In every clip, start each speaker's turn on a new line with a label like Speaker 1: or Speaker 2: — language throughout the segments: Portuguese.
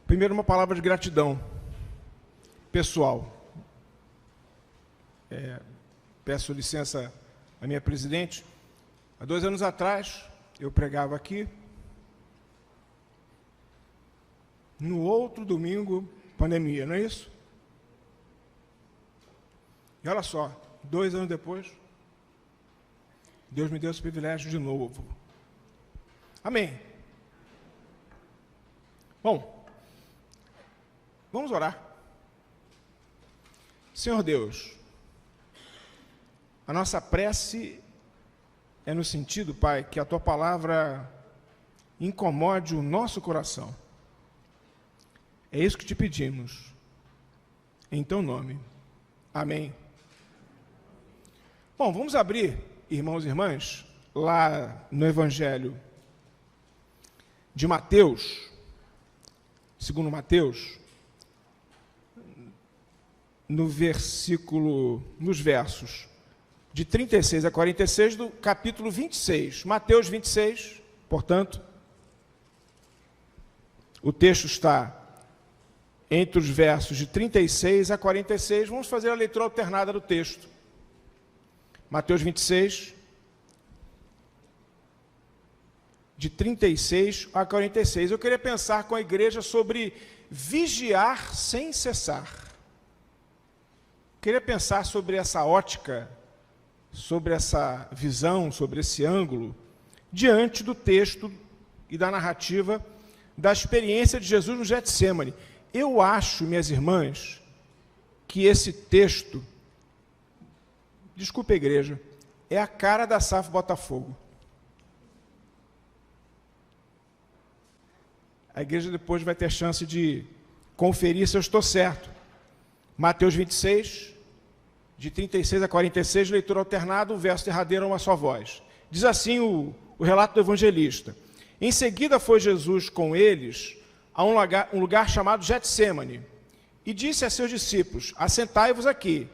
Speaker 1: Primeiro, uma palavra de gratidão pessoal. Peço licença à minha presidente. Há 2 anos atrás, eu pregava aqui. No outro domingo, pandemia, não é isso? E olha só, 2 anos depois, Deus me deu esse privilégio de novo. Amém. Bom, vamos orar. Senhor Deus, a nossa prece é no sentido, Pai, que a Tua palavra incomode o nosso coração. É isso que te pedimos. Em Teu nome. Amém. Bom, vamos abrir, irmãos e irmãs, lá no Evangelho de Mateus, segundo Mateus, nos versos de 36 a 46 do capítulo 26. Mateus 26, portanto, o texto está entre os versos de 36 a 46. Vamos fazer a leitura alternada do texto. Mateus 26, de 36 a 46. Eu queria pensar com a igreja sobre vigiar sem cessar. Queria pensar sobre essa ótica, sobre essa visão, sobre esse ângulo, diante do texto e da narrativa da experiência de Jesus no Getsêmani. Eu acho, minhas irmãs, que esse texto, desculpe a igreja, é a cara da SAF Botafogo. A igreja depois vai ter chance de conferir se eu estou certo. Mateus 26, de 36 a 46, leitura alternada, o verso derradeiro a uma só voz. Diz assim o relato do evangelista. Em seguida foi Jesus com eles a um lugar chamado Getsêmani, e disse a seus discípulos, assentai-vos aqui,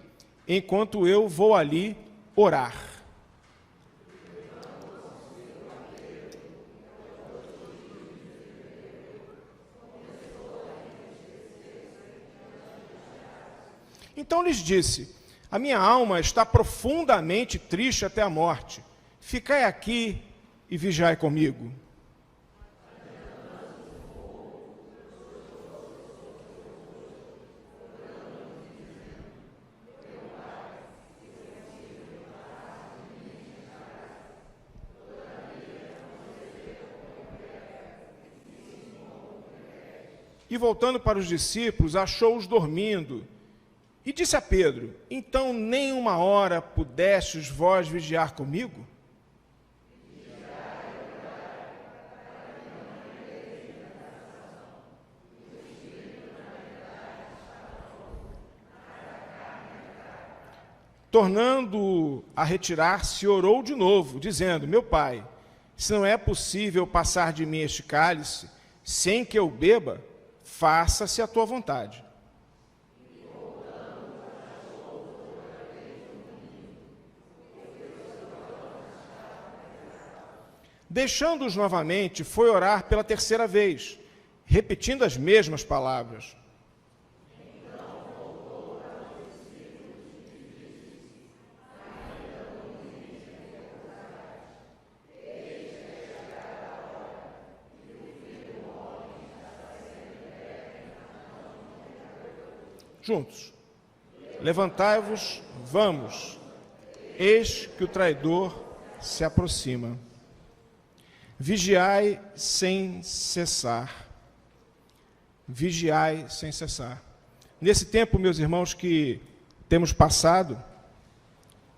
Speaker 1: enquanto eu vou ali orar. Então lhes disse, a minha alma está profundamente triste até a morte. Ficai aqui e vigiai comigo. E voltando para os discípulos, achou-os dormindo. E disse a Pedro, então nem uma hora pudestes vós vigiar comigo? Tornando a retirar-se, orou de novo, dizendo, meu pai, se não é possível passar de mim este cálice, sem que eu beba, faça-se a tua vontade. Deixando-os novamente, foi orar pela 3ª vez, repetindo as mesmas palavras. Juntos. Levantai-vos, vamos. Eis que o traidor se aproxima. Vigiai sem cessar. Vigiai sem cessar. Nesse tempo, meus irmãos, que temos passado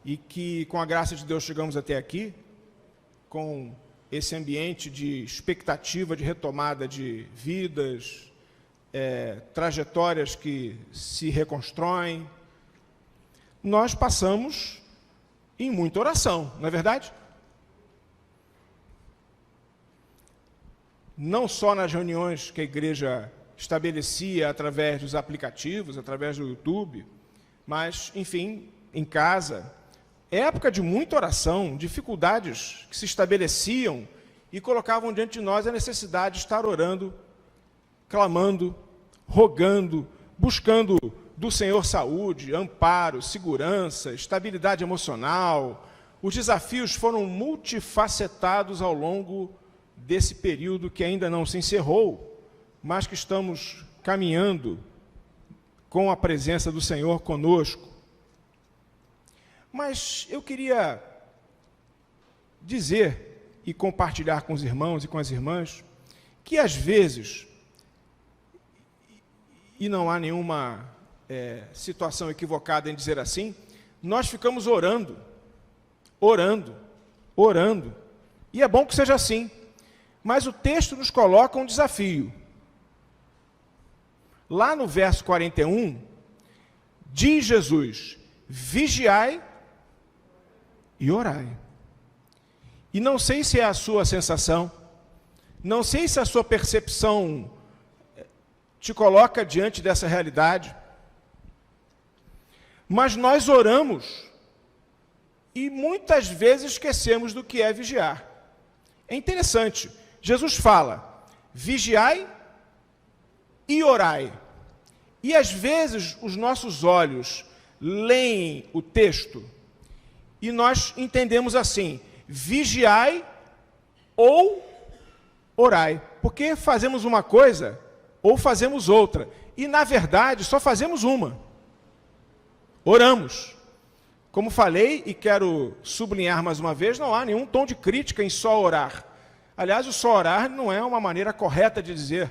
Speaker 1: e que, com a graça de Deus, chegamos até aqui, com esse ambiente de expectativa de retomada de vidas, trajetórias que se reconstroem, nós passamos em muita oração, não é verdade? Não só nas reuniões que a igreja estabelecia através dos aplicativos, através do YouTube, mas, enfim, em casa. Época de muita oração, dificuldades que se estabeleciam e colocavam diante de nós a necessidade de estar orando, clamando rogando, buscando do Senhor saúde, amparo, segurança, estabilidade emocional. Os desafios foram multifacetados ao longo desse período que ainda não se encerrou, mas que estamos caminhando com a presença do Senhor conosco. Mas eu queria dizer e compartilhar com os irmãos e com as irmãs que, às vezes, e não há nenhuma situação equivocada em dizer assim, nós ficamos orando, e é bom que seja assim, mas o texto nos coloca um desafio. Lá no verso 41, diz Jesus: vigiai e orai. E não sei se é a sua sensação, não sei se a sua percepção te coloca diante dessa realidade, mas nós oramos e muitas vezes esquecemos do que é vigiar. É interessante, Jesus fala: vigiai e orai. E às vezes os nossos olhos leem o texto e nós entendemos assim: vigiai ou orai, porque fazemos uma coisa ou fazemos outra, e na verdade só fazemos uma: oramos. Como falei, e quero sublinhar mais uma vez, não há nenhum tom de crítica em só orar. Aliás, o só orar não é uma maneira correta de dizer.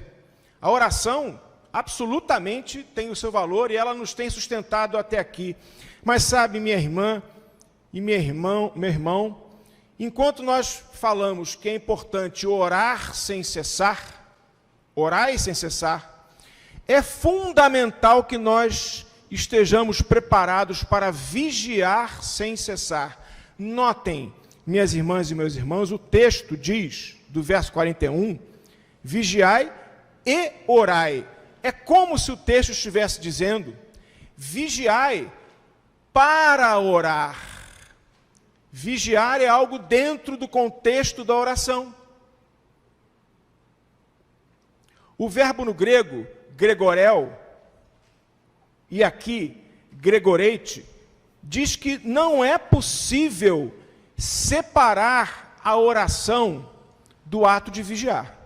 Speaker 1: A oração absolutamente tem o seu valor e ela nos tem sustentado até aqui. Mas sabe, minha irmã e meu irmão, enquanto nós falamos que é importante orar sem cessar, orai sem cessar, é fundamental que nós estejamos preparados para vigiar sem cessar. Notem, minhas irmãs e meus irmãos, o texto diz, do verso 41, vigiai e orai. É como se o texto estivesse dizendo: vigiai para orar. Vigiar é algo dentro do contexto da oração. O verbo no grego, gregorel, e aqui, gregoreite, diz que não é possível separar a oração do ato de vigiar.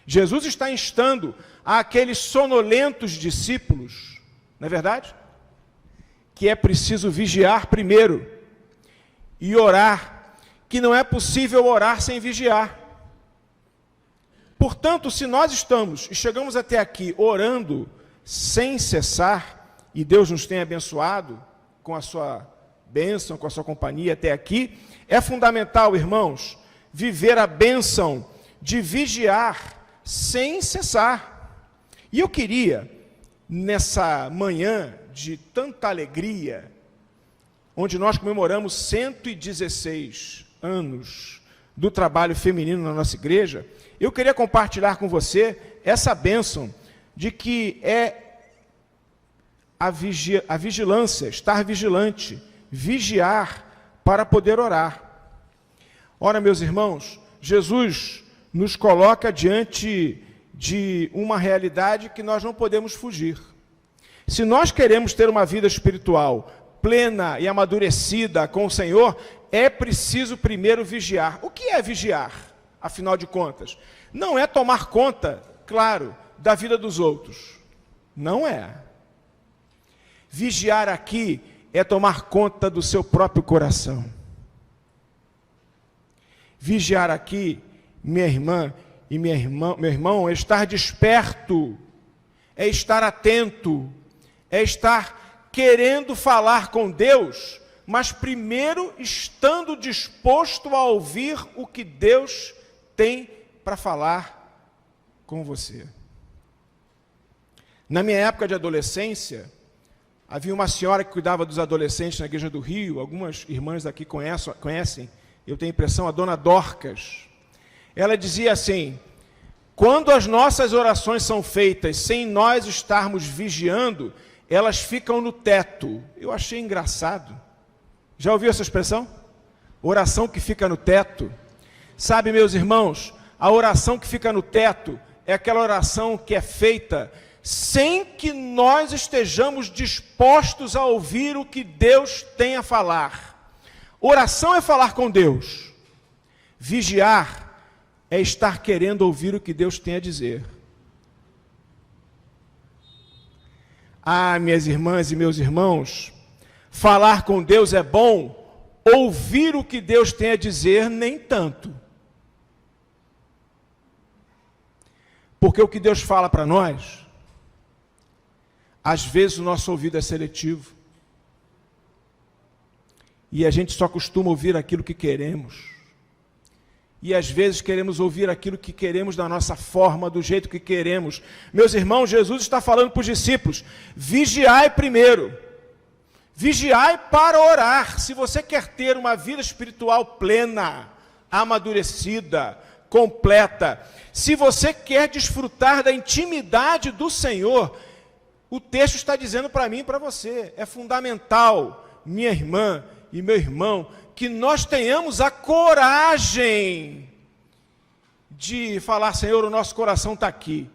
Speaker 1: Jesus está instando àqueles sonolentos discípulos, não é verdade? Que é preciso vigiar primeiro e orar, que não é possível orar sem vigiar. Portanto, se nós estamos e chegamos até aqui orando sem cessar, e Deus nos tem abençoado com a sua bênção, com a sua companhia até aqui, é fundamental, irmãos, viver a bênção de vigiar sem cessar. E eu queria, nessa manhã de tanta alegria, onde nós comemoramos 116 anos do trabalho feminino na nossa igreja, eu queria compartilhar com você essa bênção de que é a vigilância, estar vigilante, vigiar para poder orar. Ora, meus irmãos, Jesus nos coloca diante de uma realidade que nós não podemos fugir. Se nós queremos ter uma vida espiritual plena e amadurecida com o Senhor, é preciso primeiro vigiar. O que é vigiar, afinal de contas? Não é tomar conta, claro, da vida dos outros. Não é. Vigiar aqui é tomar conta do seu próprio coração. Vigiar aqui, minha irmã e meu irmão, é estar desperto, é estar atento, é estar querendo falar com Deus, mas primeiro estando disposto a ouvir o que Deus tem para falar com você. Na minha época de adolescência, havia uma senhora que cuidava dos adolescentes na Igreja do Rio, algumas irmãs aqui conhecem, eu tenho a impressão, a dona Dorcas. Ela dizia assim: quando as nossas orações são feitas sem nós estarmos vigiando, elas ficam no teto. Eu achei engraçado. Já ouviu essa expressão? Oração que fica no teto. Sabe, meus irmãos, a oração que fica no teto é aquela oração que é feita sem que nós estejamos dispostos a ouvir o que Deus tem a falar. Oração é falar com Deus. Vigiar é estar querendo ouvir o que Deus tem a dizer. Ah, minhas irmãs e meus irmãos, falar com Deus é bom, ouvir o que Deus tem a dizer, nem tanto. Porque o que Deus fala para nós, às vezes o nosso ouvido é seletivo. E a gente só costuma ouvir aquilo que queremos. E às vezes queremos ouvir aquilo que queremos da nossa forma, do jeito que queremos. Meus irmãos, Jesus está falando para os discípulos, vigiai primeiro. Vigiai para orar. Se você quer ter uma vida espiritual plena, amadurecida, completa, se você quer desfrutar da intimidade do Senhor, o texto está dizendo para mim e para você, é fundamental, minha irmã e meu irmão, que nós tenhamos a coragem de falar, Senhor, o nosso coração está aqui,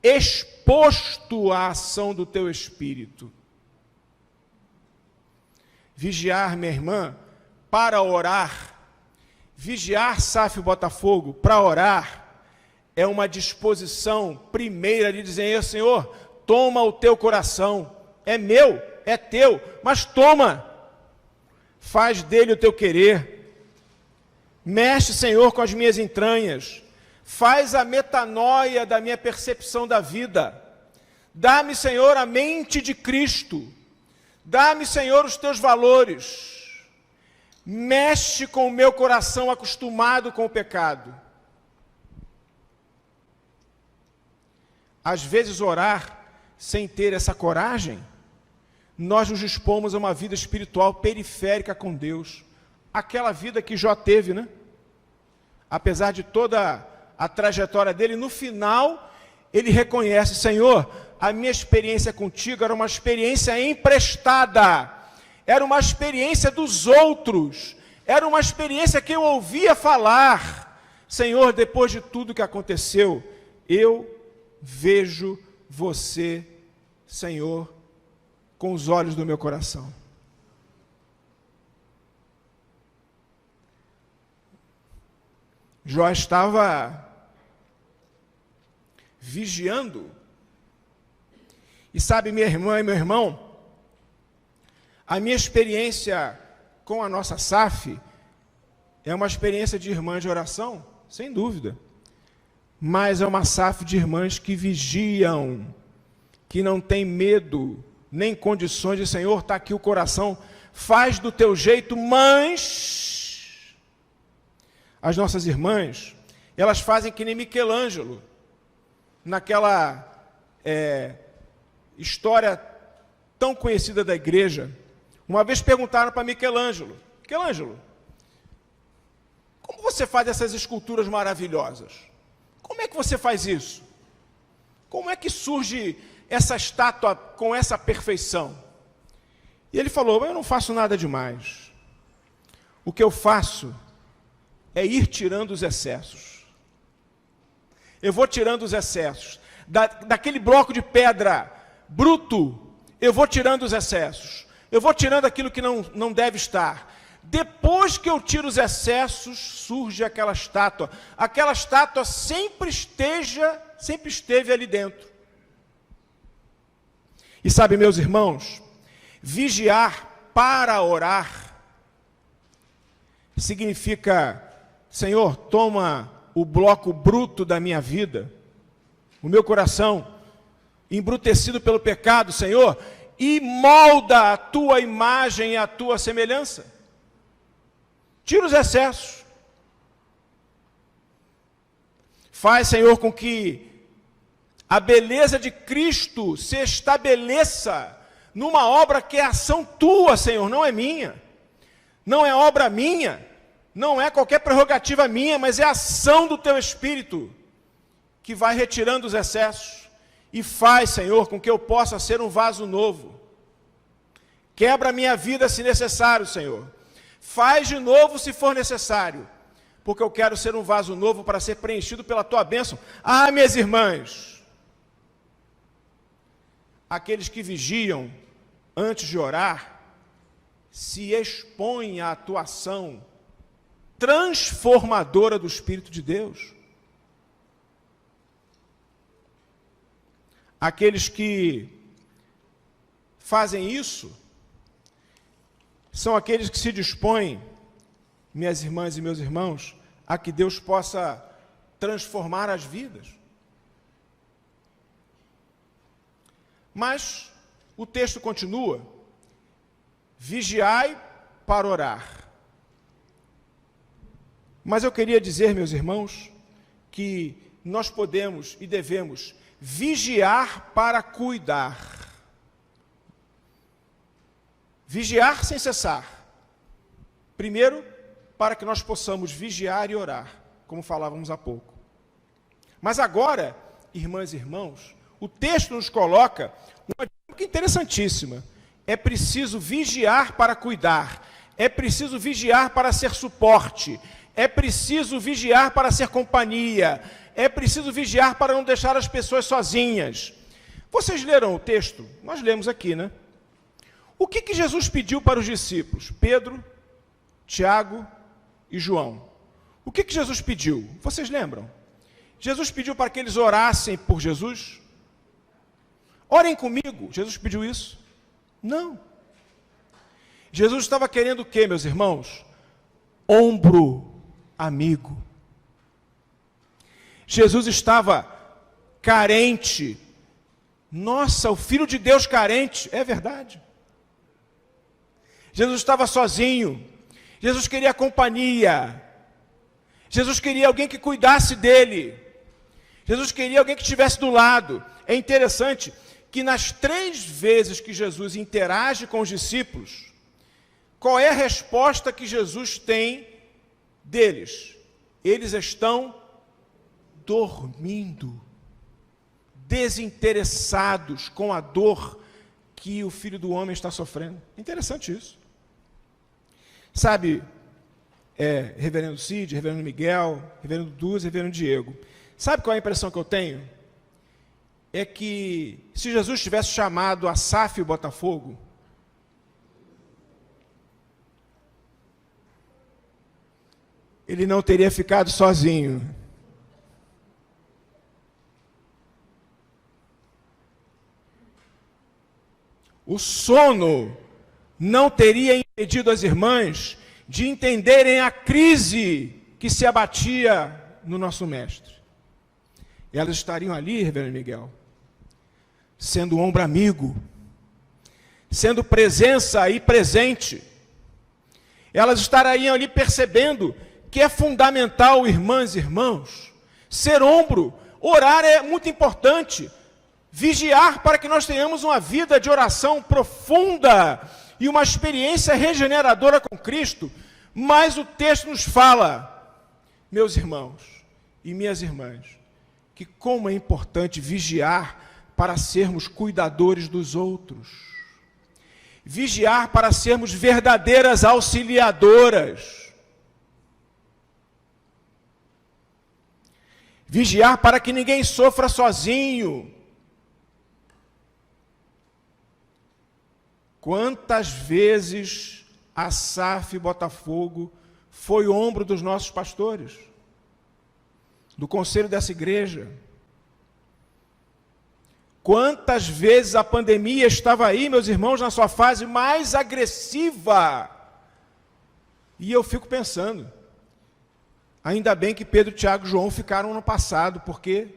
Speaker 1: exposto à ação do Teu Espírito. Vigiar, minha irmã, para orar, vigiar, SAF Botafogo, para orar, é uma disposição primeira de dizer, Senhor, toma o teu coração, é meu, é teu, mas toma, faz dele o teu querer, mexe, Senhor, com as minhas entranhas, faz a metanoia da minha percepção da vida, dá-me, Senhor, a mente de Cristo, dá-me, Senhor, os teus valores, mexe com o meu coração acostumado com o pecado. Às vezes orar sem ter essa coragem, nós nos dispomos a uma vida espiritual periférica com Deus. Aquela vida que Jó teve, né? Apesar de toda a trajetória dele, no final, ele reconhece, Senhor, a minha experiência contigo era uma experiência emprestada, era uma experiência dos outros, era uma experiência que eu ouvia falar. Senhor, depois de tudo que aconteceu, eu vejo você, Senhor, com os olhos do meu coração. Jó estava vigiando. E sabe, minha irmã e meu irmão, a minha experiência com a nossa SAF é uma experiência de irmãs de oração, sem dúvida. Mas é uma SAF de irmãs que vigiam, que não tem medo, nem condições de, Senhor, está aqui o coração, faz do teu jeito, mas as nossas irmãs, elas fazem que nem Michelangelo, naquela história tão conhecida da igreja. Uma vez perguntaram para Michelangelo, Michelangelo, como você faz essas esculturas maravilhosas? Como é que você faz isso? Como é que surge essa estátua com essa perfeição? E ele falou, eu não faço nada demais. O que eu faço é ir tirando os excessos. Eu vou tirando os excessos. Daquele bloco de pedra bruto, eu vou tirando os excessos. Eu vou tirando aquilo que não deve estar. Depois que eu tiro os excessos, surge aquela estátua. Aquela estátua sempre esteve ali dentro. E sabe, meus irmãos, vigiar para orar significa, Senhor, toma o bloco bruto da minha vida, o meu coração embrutecido pelo pecado, Senhor, e molda a tua imagem e a tua semelhança. Tira os excessos. Faz, Senhor, com que a beleza de Cristo se estabeleça numa obra que é ação tua, Senhor, não é minha. Não é obra minha, não é qualquer prerrogativa minha, mas é ação do teu Espírito que vai retirando os excessos e faz, Senhor, com que eu possa ser um vaso novo. Quebra a minha vida se necessário, Senhor. Faz de novo se for necessário, porque eu quero ser um vaso novo para ser preenchido pela tua bênção. Ah, minhas irmãs, aqueles que vigiam antes de orar, se expõem à atuação transformadora do Espírito de Deus. Aqueles que fazem isso são aqueles que se dispõem, minhas irmãs e meus irmãos, a que Deus possa transformar as vidas. Mas o texto continua: vigiai para orar. Mas eu queria dizer, meus irmãos, que nós podemos e devemos vigiar para cuidar. Vigiar sem cessar. Primeiro, para que nós possamos vigiar e orar, como falávamos há pouco. Mas agora, irmãs e irmãos, o texto nos coloca uma dica interessantíssima. É preciso vigiar para cuidar. É preciso vigiar para ser suporte. É preciso vigiar para ser companhia. É preciso vigiar para não deixar as pessoas sozinhas. Vocês leram o texto? Nós lemos aqui, né? O que Jesus pediu para os discípulos? Pedro, Tiago e João. O que Jesus pediu? Vocês lembram? Jesus pediu para que eles orassem por Jesus? Orem comigo. Jesus pediu isso? Não. Jesus estava querendo o quê, meus irmãos? Ombro amigo. Jesus estava carente. Nossa, o Filho de Deus carente. É verdade. Jesus estava sozinho. Jesus queria companhia. Jesus queria alguém que cuidasse dele. Jesus queria alguém que estivesse do lado. É interessante que nas 3 vezes que Jesus interage com os discípulos, qual é a resposta que Jesus tem deles? Eles estão dormindo, desinteressados com a dor que o Filho do Homem está sofrendo. Interessante isso. Sabe, reverendo Cid, reverendo Miguel, reverendo Duz, reverendo Diego, sabe qual é a impressão que eu tenho? É que se Jesus tivesse chamado Asaf e Botafogo, ele não teria ficado sozinho. O sono não teria impedido as irmãs de entenderem a crise que se abatia no nosso mestre. Elas estariam ali, reverendo Miguel, sendo ombro amigo, sendo presença e presente. Elas estariam ali percebendo que é fundamental, irmãs e irmãos, ser ombro. Orar é muito importante. Vigiar para que nós tenhamos uma vida de oração profunda e uma experiência regeneradora com Cristo. Mas o texto nos fala, meus irmãos e minhas irmãs, que como é importante vigiar para sermos cuidadores dos outros. Vigiar para sermos verdadeiras auxiliadoras. Vigiar para que ninguém sofra sozinho. Quantas vezes Asaf Botafogo foi ombro dos nossos pastores, do conselho dessa igreja? Quantas vezes a pandemia estava aí, meus irmãos, na sua fase mais agressiva? E eu fico pensando, ainda bem que Pedro, Tiago e João ficaram no passado, porque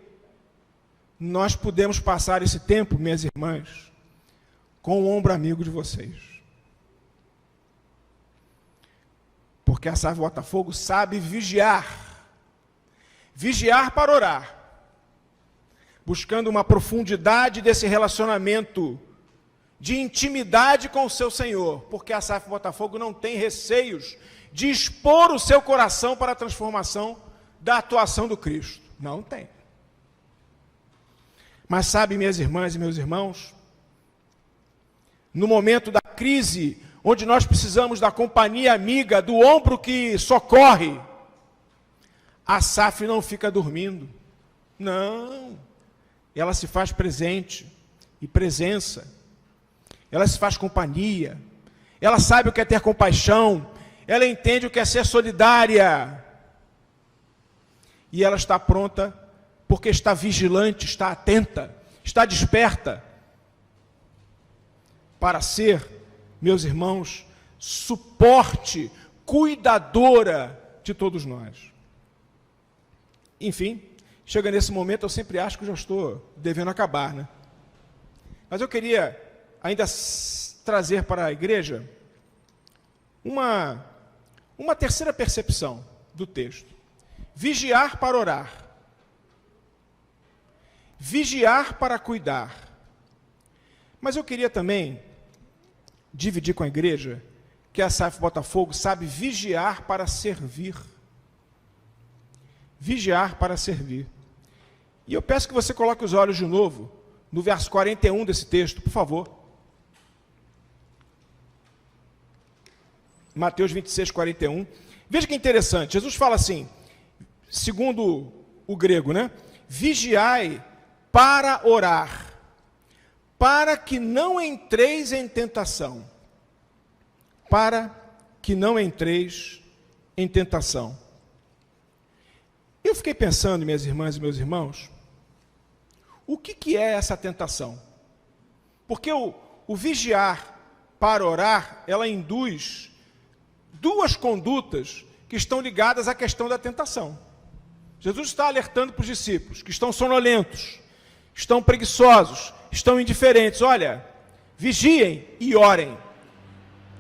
Speaker 1: nós pudemos passar esse tempo, minhas irmãs, com o ombro amigo de vocês. Porque a Asaf Botafogo sabe vigiar. Vigiar para orar. Buscando uma profundidade desse relacionamento de intimidade com o seu Senhor. Porque a Asaf Botafogo não tem receios de expor o seu coração para a transformação da atuação do Cristo. Não tem. Mas sabe, minhas irmãs e meus irmãos, no momento da crise, onde nós precisamos da companhia amiga, do ombro que socorre, A SAF não fica dormindo. Não. Ela se faz presente e presença. Ela se faz companhia. Ela sabe o que é ter compaixão. Ela entende o que é ser solidária. E ela está pronta porque está vigilante, está atenta, está desperta para ser, meus irmãos, suporte, cuidadora de todos nós. Enfim, chega nesse momento, eu sempre acho que eu já estou devendo acabar, né? Mas eu queria ainda trazer para a igreja uma terceira percepção do texto. Vigiar para orar. Vigiar para cuidar. Mas eu queria também dividir com a igreja que a SAF Botafogo sabe vigiar para servir. Vigiar para servir. E eu peço que você coloque os olhos de novo no verso 41 desse texto, por favor. Mateus 26, 41. Veja que interessante. Jesus fala assim, segundo o grego, né? Vigiai para orar, para que não entreis em tentação. Para que não entreis em tentação. Eu fiquei pensando, minhas irmãs e meus irmãos, o que é essa tentação? Porque o vigiar para orar, ela induz duas condutas que estão ligadas à questão da tentação. Jesus está alertando para os discípulos que estão sonolentos, estão preguiçosos, estão indiferentes. Olha, vigiem e orem.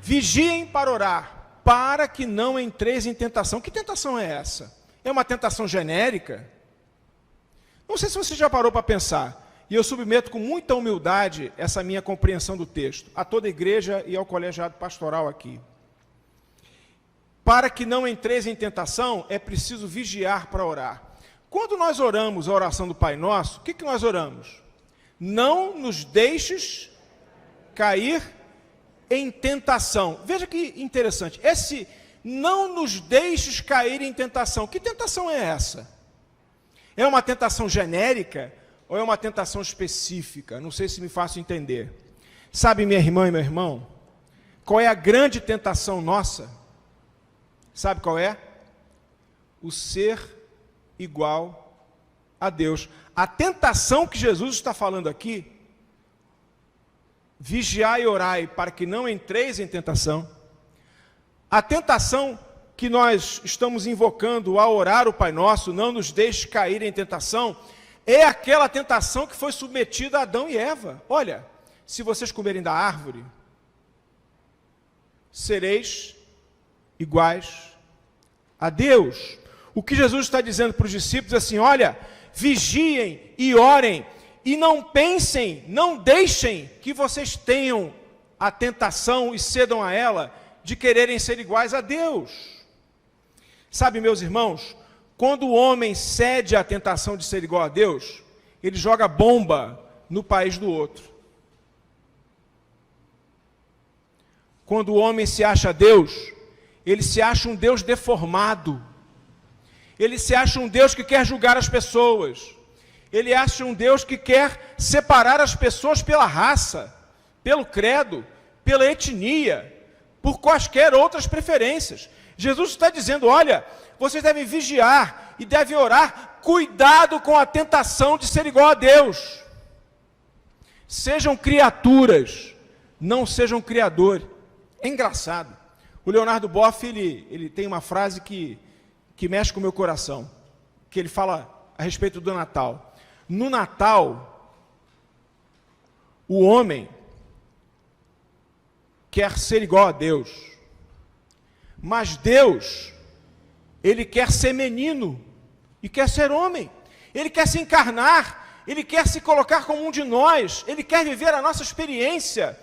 Speaker 1: Vigiem para orar, para que não entreis em tentação. Que tentação é essa? É uma tentação genérica? Não sei se você já parou para pensar, e eu submeto com muita humildade essa minha compreensão do texto, a toda a igreja e ao colegiado pastoral aqui. Para que não entreis em tentação, é preciso vigiar para orar. Quando nós oramos a oração do Pai Nosso, o que nós oramos? Não nos deixes cair em tentação. Veja que interessante. Esse não nos deixes cair em tentação. Que tentação é essa? É uma tentação genérica ou é uma tentação específica? Não sei se me faço entender. Sabe, minha irmã e meu irmão, qual é a grande tentação nossa? Sabe qual é? O ser igual a Deus. A tentação que Jesus está falando aqui, vigiai e orai para que não entreis em tentação. A tentação que nós estamos invocando ao orar o Pai Nosso, não nos deixe cair em tentação, é aquela tentação que foi submetida a Adão e Eva. Olha, se vocês comerem da árvore, sereis iguais a Deus. O que Jesus está dizendo para os discípulos é assim, olha, vigiem e orem, e não pensem, não deixem que vocês tenham a tentação e cedam a ela de quererem ser iguais a Deus. Sabe, meus irmãos, quando o homem cede à tentação de ser igual a Deus, ele joga bomba no país do outro. Quando o homem se acha Deus, ele se acha um Deus deformado. Ele se acha um Deus que quer julgar as pessoas. Ele acha um Deus que quer separar as pessoas pela raça, pelo credo, pela etnia, por quaisquer outras preferências. Jesus está dizendo, olha, vocês devem vigiar e devem orar, cuidado com a tentação de ser igual a Deus. Sejam criaturas, não sejam criadores. É engraçado. O Leonardo Boff, ele tem uma frase que mexe com o meu coração, que ele fala a respeito do Natal. No Natal, o homem quer ser igual a Deus, mas Deus, ele quer ser menino e quer ser homem. Ele quer se encarnar, ele quer se colocar como um de nós, ele quer viver a nossa experiência.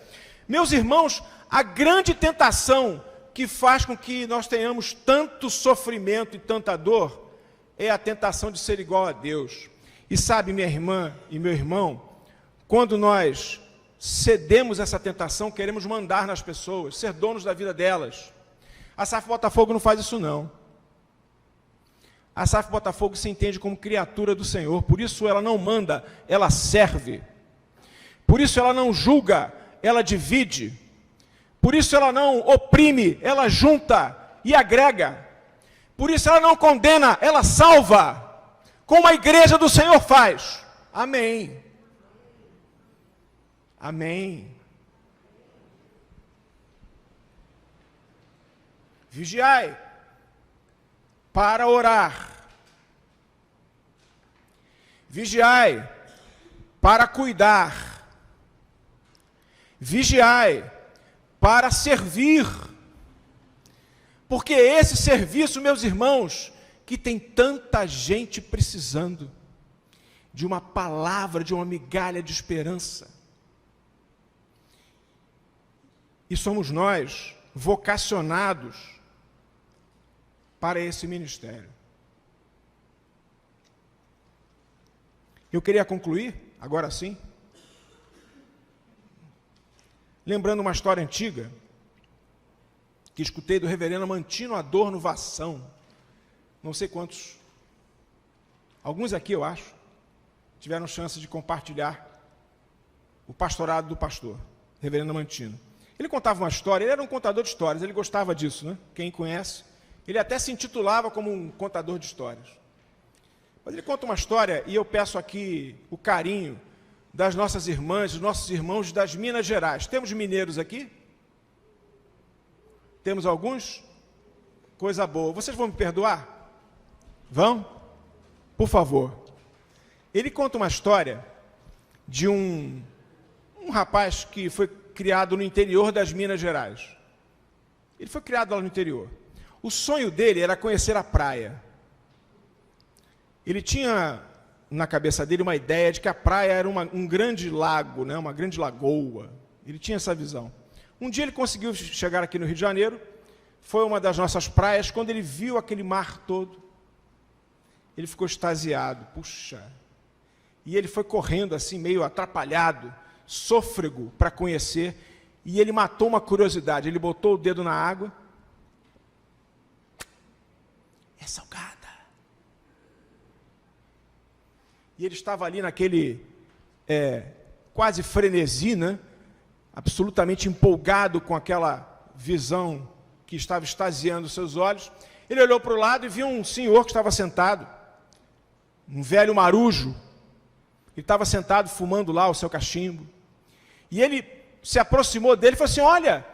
Speaker 1: Meus irmãos, a grande tentação que faz com que nós tenhamos tanto sofrimento e tanta dor é a tentação de ser igual a Deus. E sabe, minha irmã e meu irmão, quando nós cedemos essa tentação, queremos mandar nas pessoas, ser donos da vida delas. A SAF Botafogo não faz isso não. A SAF Botafogo se entende como criatura do Senhor, por isso ela não manda, ela serve. Por isso ela não julga, ela divide. Por isso ela não oprime, ela junta e agrega. Por isso ela não condena, ela salva, como a igreja do Senhor faz. Amém. Amém. Vigiai para orar. Vigiai para cuidar. Vigiai para servir. Porque esse serviço, meus irmãos, que tem tanta gente precisando de uma palavra, de uma migalha de esperança. E somos nós vocacionados para esse ministério. Eu queria concluir, agora sim, lembrando uma história antiga, que escutei do reverendo Mantino Adorno Vassão. Não sei quantos, alguns aqui eu acho, tiveram chance de compartilhar o pastorado do pastor, reverendo Mantino. Ele contava uma história, ele era um contador de histórias, ele gostava disso, né? Quem conhece, ele até se intitulava como um contador de histórias. Mas ele conta uma história, e eu peço aqui o carinho das nossas irmãs, dos nossos irmãos das Minas Gerais. Temos mineiros aqui? Temos alguns? Coisa boa. Vocês vão me perdoar? Vão? Por favor. Ele conta uma história de um rapaz que foi criado no interior das Minas Gerais. Ele foi criado lá no interior. O sonho dele era conhecer a praia. Ele tinha na cabeça dele uma ideia de que a praia era um grande lago, né, uma grande lagoa. Ele tinha essa visão. Um dia ele conseguiu chegar aqui no Rio de Janeiro, foi uma das nossas praias, quando ele viu aquele mar todo, ele ficou extasiado, puxa. E ele foi correndo assim, meio atrapalhado, sôfrego para conhecer, e ele matou uma curiosidade, ele botou o dedo na água, é salgada. E ele estava ali naquele quase frenesi, né? Absolutamente empolgado com aquela visão que estava extasiando os seus olhos. Ele olhou para o lado e viu um senhor que estava sentado, um velho marujo. Ele estava sentado fumando lá o seu cachimbo. E ele se aproximou dele e falou assim: olha,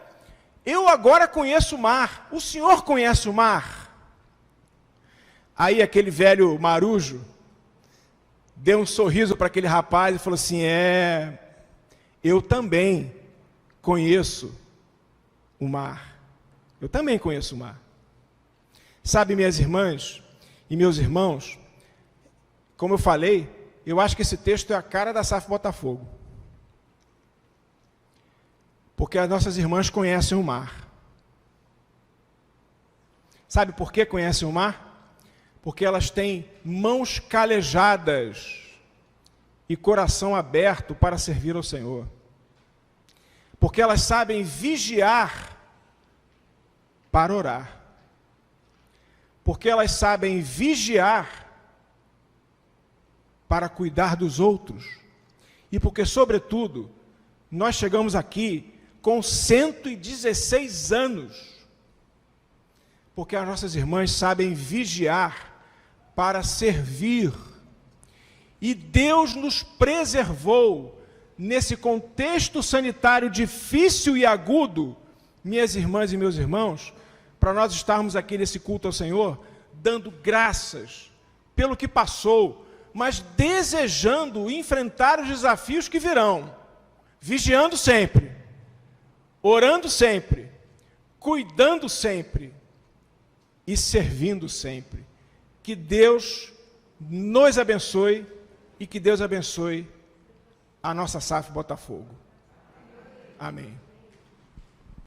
Speaker 1: eu agora conheço o mar, o senhor conhece o mar? Aí aquele velho marujo deu um sorriso para aquele rapaz e falou assim: eu também conheço o mar. Eu também conheço o mar. Sabe, minhas irmãs e meus irmãos, como eu falei, eu acho que esse texto é a cara da SAF Botafogo. Porque as nossas irmãs conhecem o mar. Sabe por que conhecem o mar? Porque elas têm mãos calejadas e coração aberto para servir ao Senhor. Porque elas sabem vigiar para orar. Porque elas sabem vigiar para cuidar dos outros. E porque, sobretudo, nós chegamos aqui com 116 anos. Porque as nossas irmãs sabem vigiar para servir. E Deus nos preservou nesse contexto sanitário difícil e agudo, minhas irmãs e meus irmãos, para nós estarmos aqui nesse culto ao Senhor, dando graças pelo que passou, mas desejando enfrentar os desafios que virão, vigiando sempre, orando sempre, cuidando sempre e servindo sempre. Que Deus nos abençoe e que Deus abençoe a nossa SAF Botafogo. Amém.